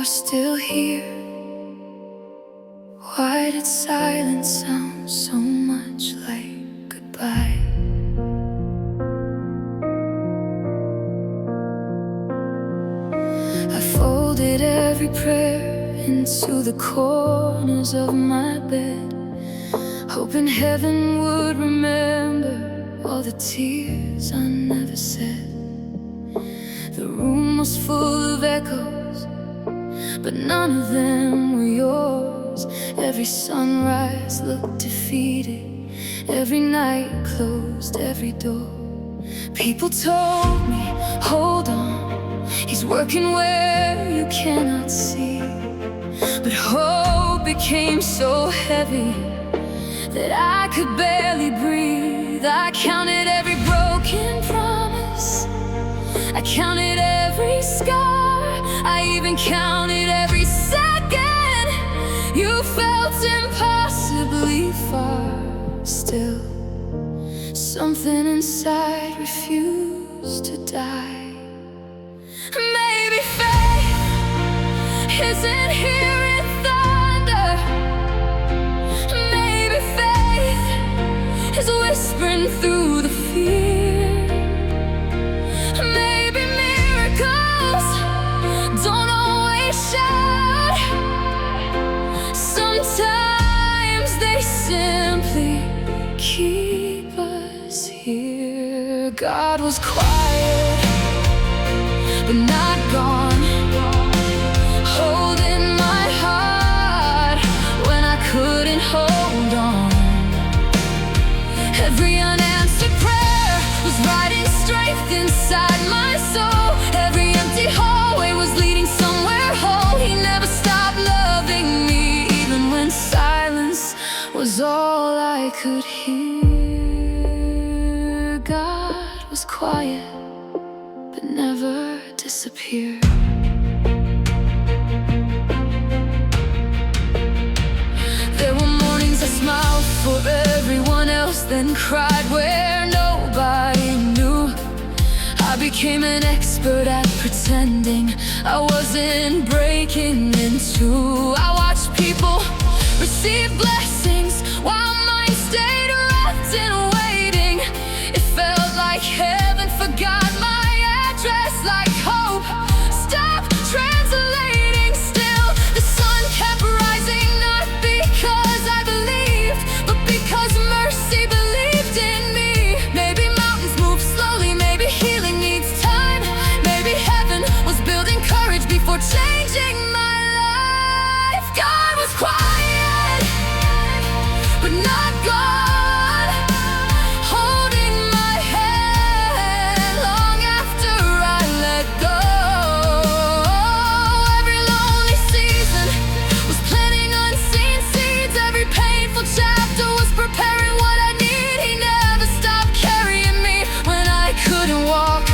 you're still here. Why did silence sound so much like goodbye? I folded every prayer into the corners of my bed, hoping heaven would remember all the tears I never said. The room was full of echoes, but none of them were yours. Every sunrise looked defeated, every night closed every door. People told me, hold on, he's working where you cannot see. But hope became so heavy that I could barely breathe. I counted every broken promise, I counted every scar, I even counted every second you felt impossibly far. Still, something inside refused to die. Maybe faith isn't here in thunder. Maybe faith is whispering through the fear. Maybe miracles don't always shout. Sometimes they simply keep us here. God was quiet, but not gone, holding my heart when I couldn't hold on. Every unanswered prayer was writing strength inside my soul. Every empty hallway was leading somewhere whole. He never stopped loving me, even when silence was all I could hear. God was quiet, but never disappeared. There were mornings I smiled for everyone else, then cried where nobody knew. I became an expert at pretending I wasn't breaking in two. I watched people receive blessings while mine stayed wrapped in waiting. It felt like heaven forgot my address, like hope stopped translating. Still, the sun kept rising, not because I believed, but because mercy believed in me. Maybe mountains move slowly, maybe healing needs time. Maybe heaven was building courage before changing my life. God was quiet, but not gone, holding my hand long after I let go. Every lonely season was planting unseen seeds. Every painful chapter was preparing what I need. He never stopped carrying me when I couldn't walk.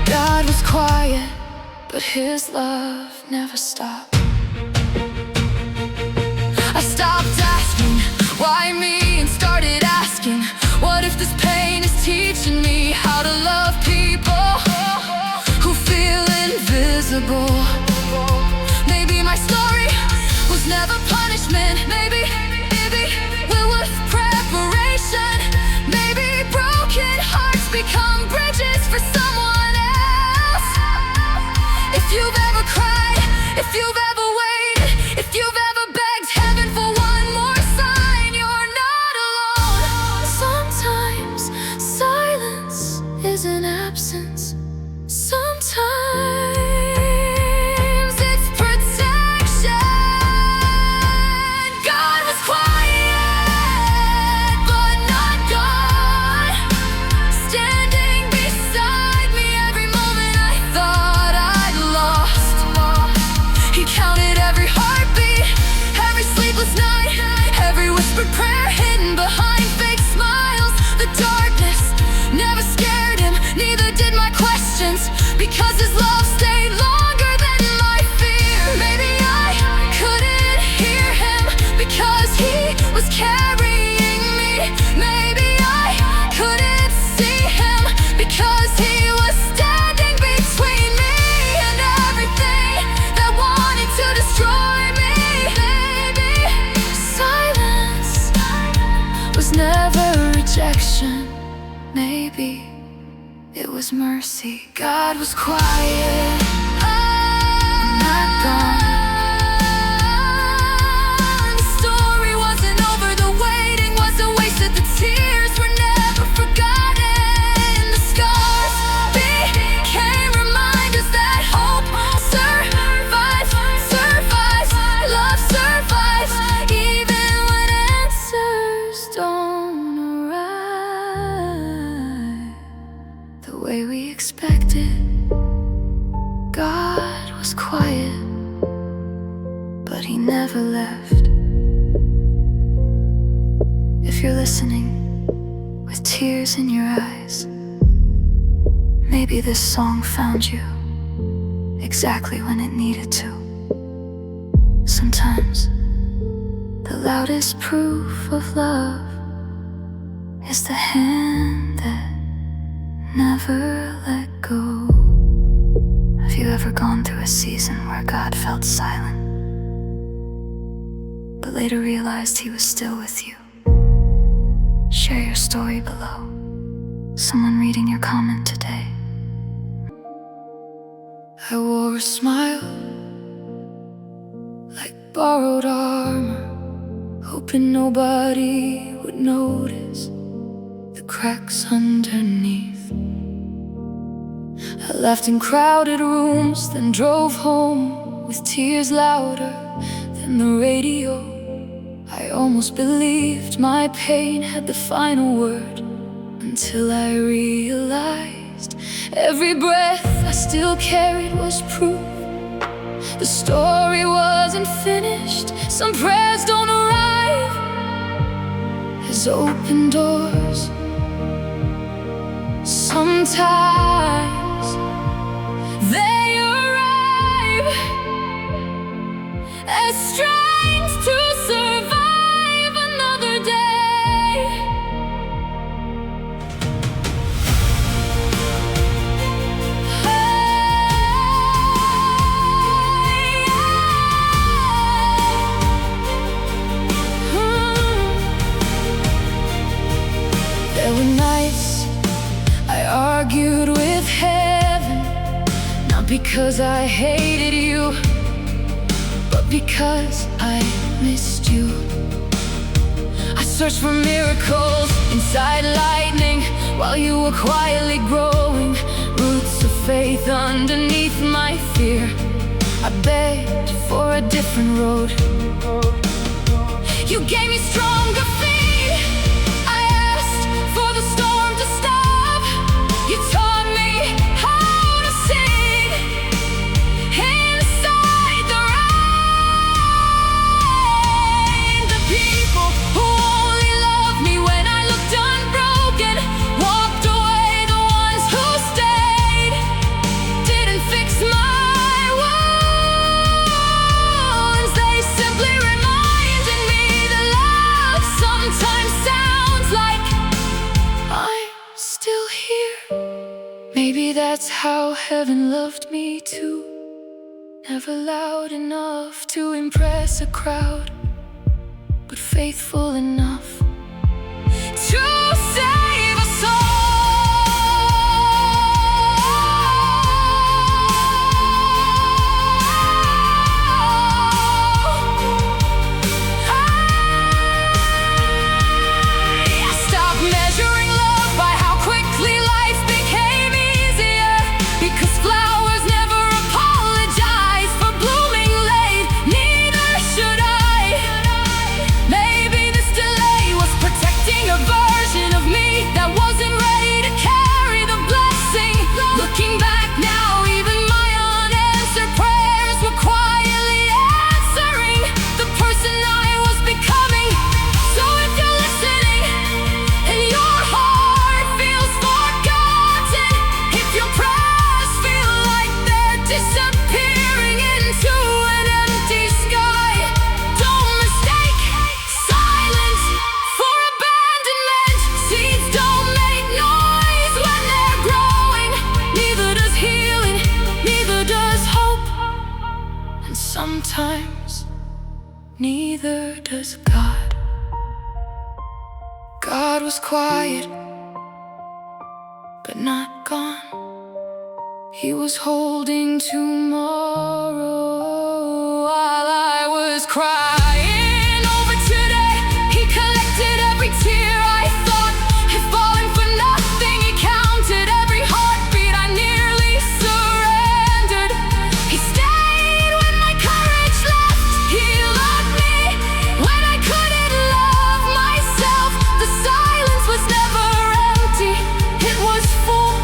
God was quiet, but his love never stopped. I stopped asking, why me? And started asking, what if this pain is teaching me how to love people who feel invisible? Maybe my story was never punishment. Maybe it was preparation. Maybe broken hearts become bridges for someone else. If you've ever cried, if you've ever waited, if you've ever begged heaven for one more sign, you're not alone. Sometimes silence is an absence. Sometimes it's protection. God was quiet, but not gone, standing beside me every moment I thought I'd lost. He counted every heartbeat, every sleepless night, every whispered prayer hidden behind fake smiles. The darkness never scared him, neither did my questions, because his love stayed longer than my fear. Maybe I couldn't hear him because he was carrying me. Maybe I couldn't see him because he was standing between me and everything. was never rejection. Maybe it was mercy. God was quiet, not gone. The story wasn't over, the waiting wasn't wasted, the tears were never forgotten. The scars became reminders that hope survives, love survives, even when answers don't arrive the way we expected. God was quiet, but He never left. If you're listening with tears in your eyes, maybe this song found you exactly when it needed to. Sometimes the loudest proof of love is the hand that never let go. Have you ever gone through a season where God felt silent, but later realized He was still with you? Share your story below. Someone reading your comment today. I wore a smile like borrowed armor, hoping nobody would notice the cracks underneath. I laughed in crowded rooms, then drove home with tears louder than the radio. I almost believed my pain had the final word, until I realized every breath I still carried was proof the story wasn't finished. Some prayers don't arrive as open doors. Sometimes they arrive as strength to survive another day. There were nights I argued with heaven, not because I hated you, but because I missed you. I searched for miracles inside lightning, while you were quietly growing roots of faith underneath my fear. I begged for a different road. You gave me stronger feet. I asked for the storm to stop. You taught me how to sing inside the rain. The people who only loved me when I looked unbroken walked away. The ones who stayed didn't fix my wounds. They simply reminded me that love sometimes sounds like I'm still here. Maybe that's how heaven loved me too. Never loud enough to impress a crowd, but faithful enough to save a soul. I stopped measuring love by how quickly life became easier, because flowers never apologize for blooming late. Neither should I. Maybe this delay was protecting a version of me that wasn't ready to carry the blessing. Looking back now, even my unanswered prayers were quietly answering the person I was becoming. So if you're listening and your heart feels forgotten, if your prayers feel like they're disappearing into an empty sky, don't mistake silence for abandonment. Seeds don't make noise when they're growing. Neither does healing, neither does hope, and sometimes neither does God. God was quiet, but not gone. He was holding tomorrow while I was crying over today. He collected every tear I thought had fallen for nothing. He counted every heartbeat, I nearly surrendered. He stayed when my courage left. He loved me when I couldn't love myself. The silence was never empty, it was full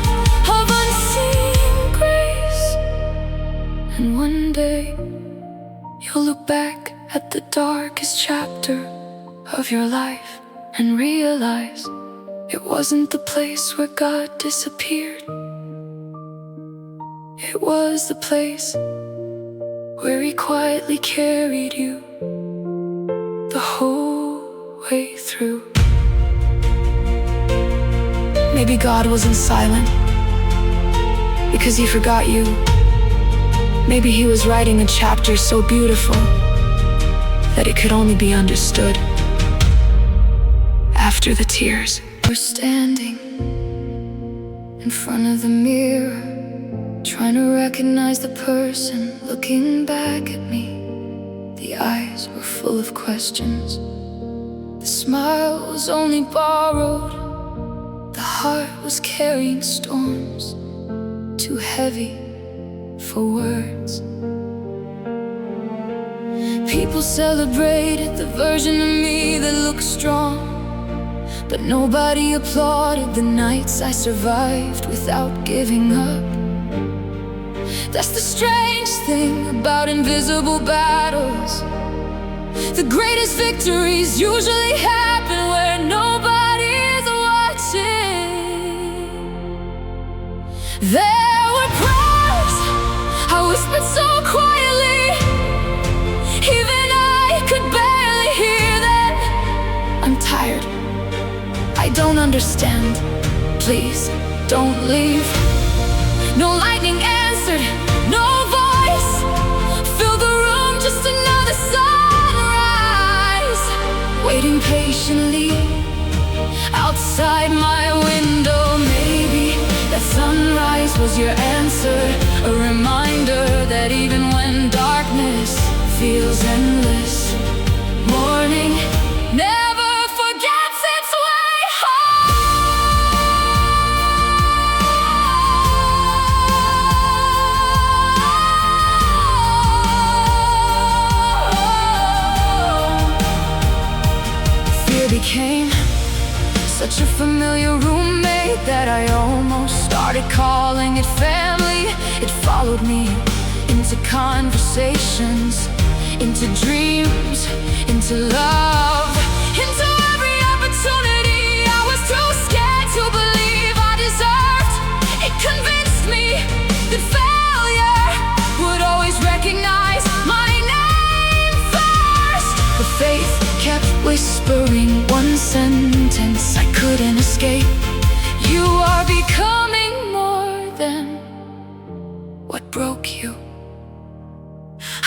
of unseen grace. And one day you'll look back at the darkest chapter of your life and realize it wasn't the place where God disappeared. It was the place where He quietly carried you the whole way through. Maybe God wasn't silent because He forgot you. Maybe He was writing a chapter so beautiful that it could only be understood after the tears. We're standing in front of the mirror, trying to recognize the person looking back at me. The eyes were full of questions, the smile was only borrowed, the heart was carrying storms too heavy for words. People celebrated the version of me that looked strong, but nobody applauded the nights I survived without giving up. That's the strange thing about invisible battles. The greatest victories usually happen where nobody is watching. There were prayers I whispered so quietly, even I could barely hear them. I'm tired, I don't understand, please don't leave. No lightning answered, no voice filled the room, just another sunrise waiting patiently outside my window. Maybe that sunrise was your answer, a reminder that even when darkness feels endless, morning never forgets its way home. Fear became such a familiar roommate that I almost started calling it family. It followed me into conversations, into dreams, into love, into every opportunity I was too scared to believe I deserved. It convinced me that failure would always recognize my name first. But faith kept whispering one sentence I couldn't escape: you are becoming more than what broke you.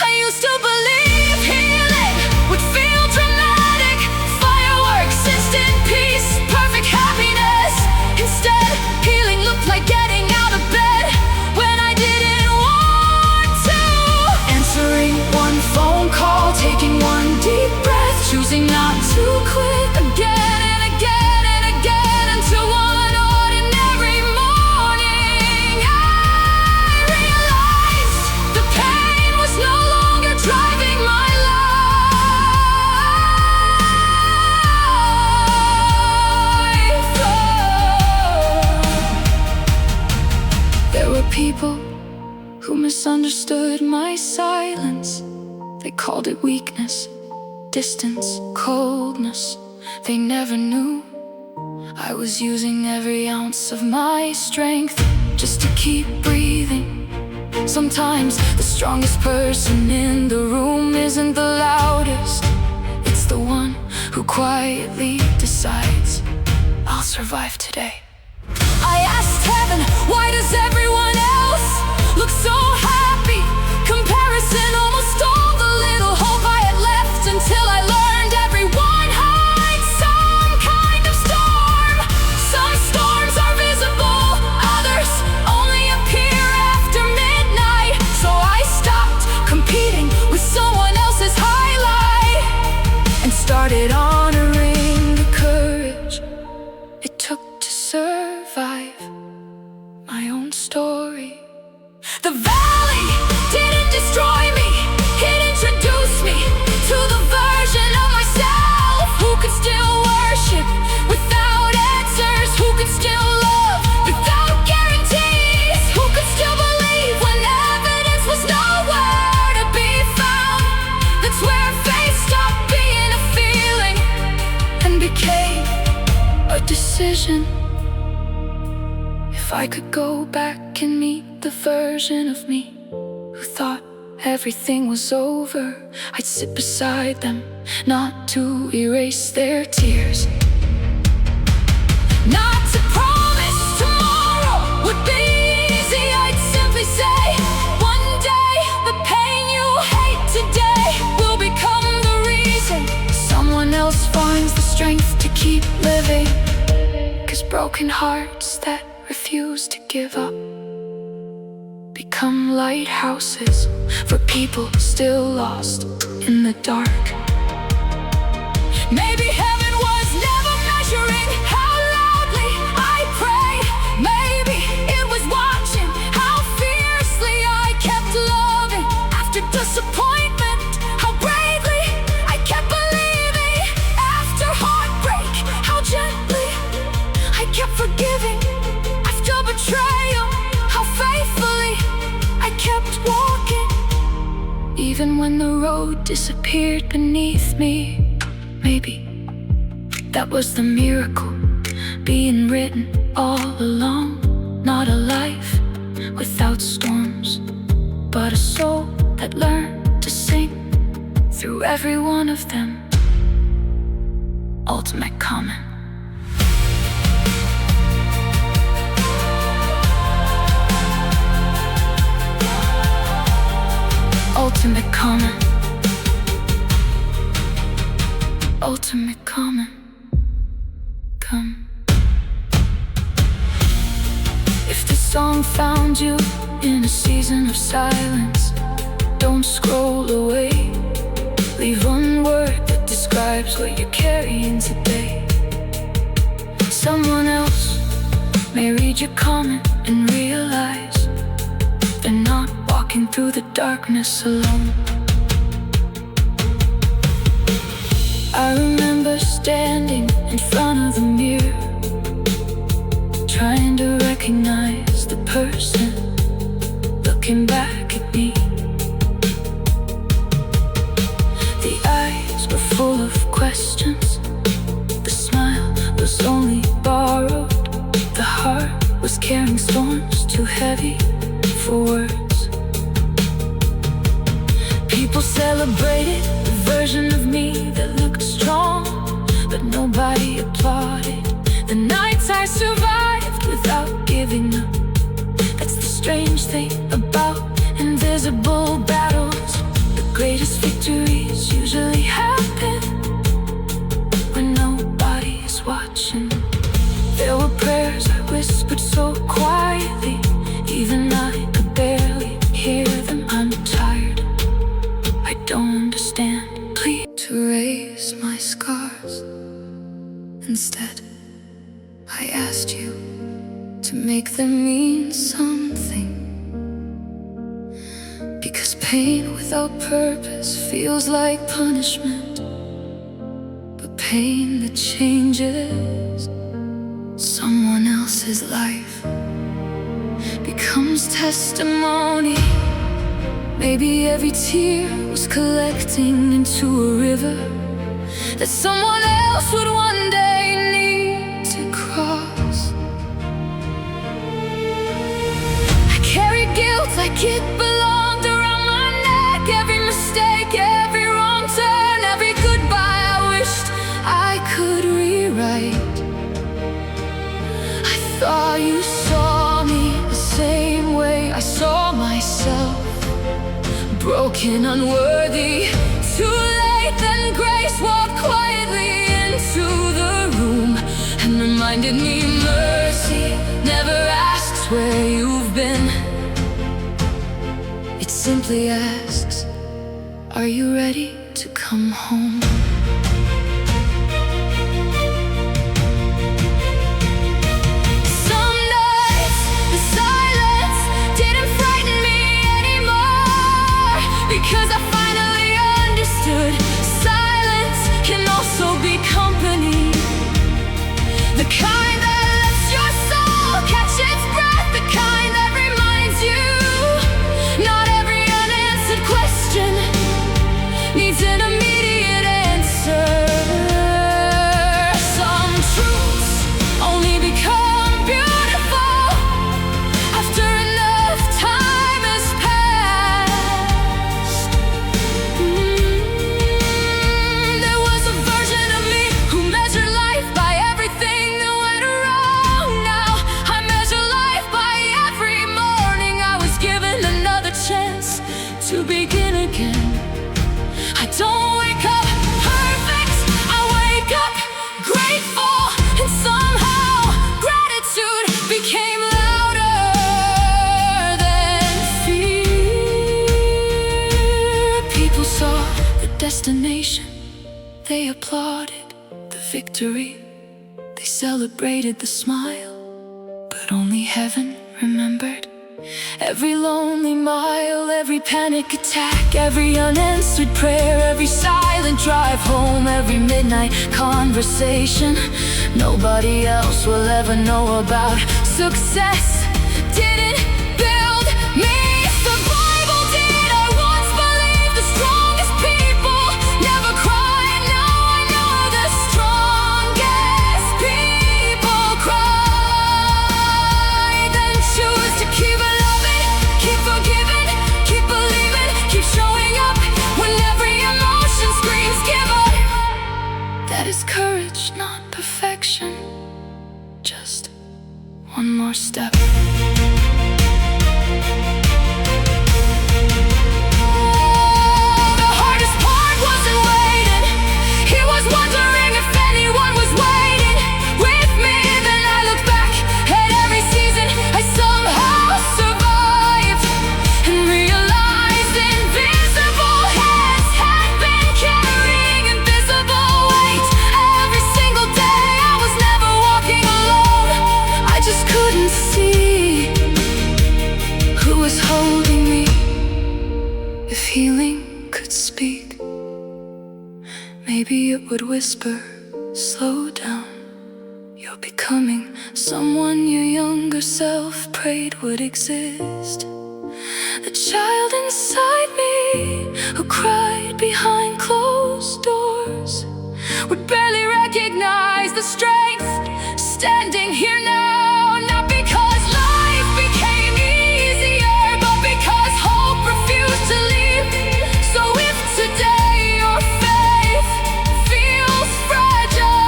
I used to believe healing would feel dramatic, fireworks, instant peace, perfect happiness. Instead, healing looked like getting out of bed when I didn't want to. Answering one phone call, taking one deep breath, choosing not to quit again and again and again until one ordinary morning I realized the pain was no longer driving my life. Oh. There were people who misunderstood my silence. They called it weakness, distance, coldness. They never knew I was using every ounce of my strength just to keep breathing. Sometimes the strongest person in the room isn't the loudest, it's the one who quietly decides, I'll survive today. I asked heaven, why does everyone else look so happy? Comparison almost stole the little hope I had left, until I learned everyone hides some kind of storm. honoring the courage it took to survive my own story. The valley didn't destroy me, it introduced me to the version of myself who could still worship without answers, who could still love without guarantees, who could still believe when evidence was nowhere to be found. That's where faith stopped being a feeling and became a decision. If I could go back and meet the version of me who thought everything was over, I'd sit beside them, not to erase their tears, not to promise tomorrow would be easy. I'd simply say, one day the pain you hate today will become the reason someone else finds the strength to keep living. 'Cause broken hearts that refuse to give up become lighthouses for people still lost in the dark. Maybe heaven was never measuring how loudly I prayed. Maybe it was watching how fiercely I kept loving after disappointment, how bravely I kept believing after heartbreak, how gently I kept forgiving after betrayal, how faithfully I kept walking even when the road disappeared beneath me. Maybe that was the miracle being written all along. Not a life without storms, but a soul that learned to sing through every one of them. Ultimate comment. Ultimate comment. Ultimate comment. Come. If this song found you in a season of silence, don't scroll away. Leave one word that describes what you're carrying today. Someone else may read your comment and realize they're not walking through the darkness alone. I remember standing in front of the mirror, trying to recognize the person looking back at me. The eyes were full of questions, the smile was only borrowed, the heart was carrying storms too heavy for words. People celebrated the version of me that looked strong, but nobody applauded the nights I survived without giving up. That's the strange thing about invisible battles. The greatest victories usually happen when nobody is watching. There were prayers I whispered so quietly, even I could barely hear them. I'm tired, I don't understand. Please to erase my scars. Instead, I asked you to make them mean something. Because pain without purpose feels like punishment, but pain that changes someone else's life becomes testimony. Maybe every tear was collecting into a river that someone else would one day need to cross. I carry guilt like it belonged around my neck. Every mistake, every wrong turn, every goodbye I wished I could rewrite. I thought you saw me the same way I saw myself, broken, unworthy. Too late, then grace walked quietly into the room and reminded me mercy never asks where you've been. It simply asks, are you ready to come home? They applauded the victory, they celebrated the smile, but only heaven remembered every lonely mile, every panic attack, every unanswered prayer, every silent drive home, every midnight conversation nobody else will ever know about. Success didn't build me, survival did. I once believed the strongest people never cry. Now I know the strongest people cry. Then choose to keep loving, keep forgiving, keep believing, keep showing up when every emotion screams give up. That is courage, not perfection, just one more step. The hardest part wasn't waiting, it was wondering if anyone was waiting with me. Then I look back at every season I somehow survived and realized invisible hands had been carrying invisible weight. Every single day I was never walking alone, I just couldn't see who was holding me. If healing could speak, maybe it would whisper, slow down. You're becoming someone your younger self prayed would exist. The child inside me who cried behind closed doors would barely recognize the strength standing here now. Not because life became easier, but because hope refused to leave. So if today your faith feels fragile,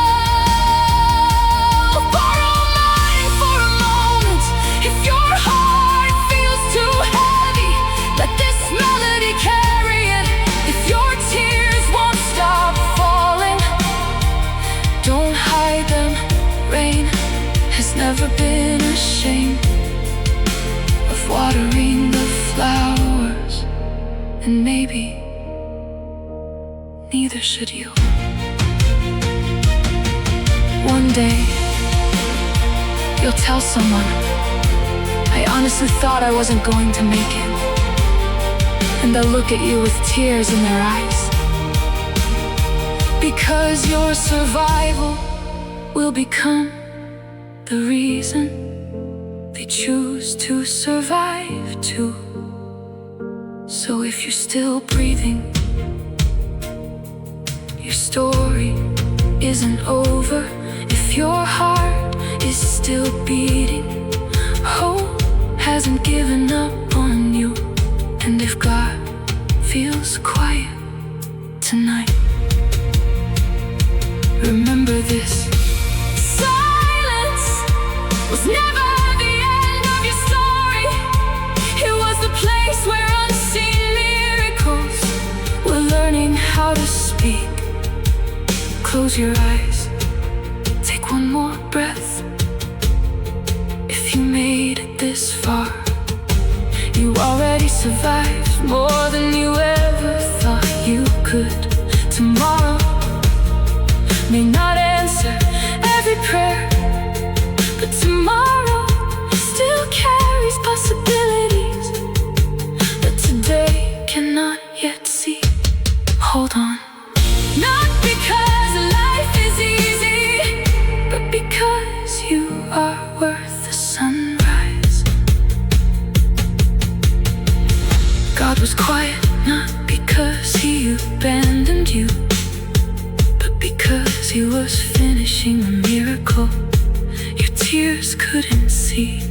borrow mine for a moment. If your heart feels too heavy, let this melody carry it. If your tears won't stop falling, don't hide them. Rain has never been ashamed of watering the flowers, and maybe neither should you. One day you'll tell someone, I honestly thought I wasn't going to make it, and they'll look at you with tears in their eyes, because your survival will become the reason they choose to survive too. So if you're still breathing, your story isn't over. If your heart is still beating, hope hasn't given up on you. And if God feels quiet tonight, remember this: silence was never the end of your story. It was the place where unseen miracles were learning how to speak. Close your eyes, take one more breath. If you made it this far, you already survived more than you ever thought you could. Tomorrow may not answer every prayer, but tomorrow still carries possibilities that today cannot yet see. Hold on. Not because life is easy, but because you are worth the sunrise. God was quiet not because he abandoned you, but because he was finishing a miracle your tears couldn't see.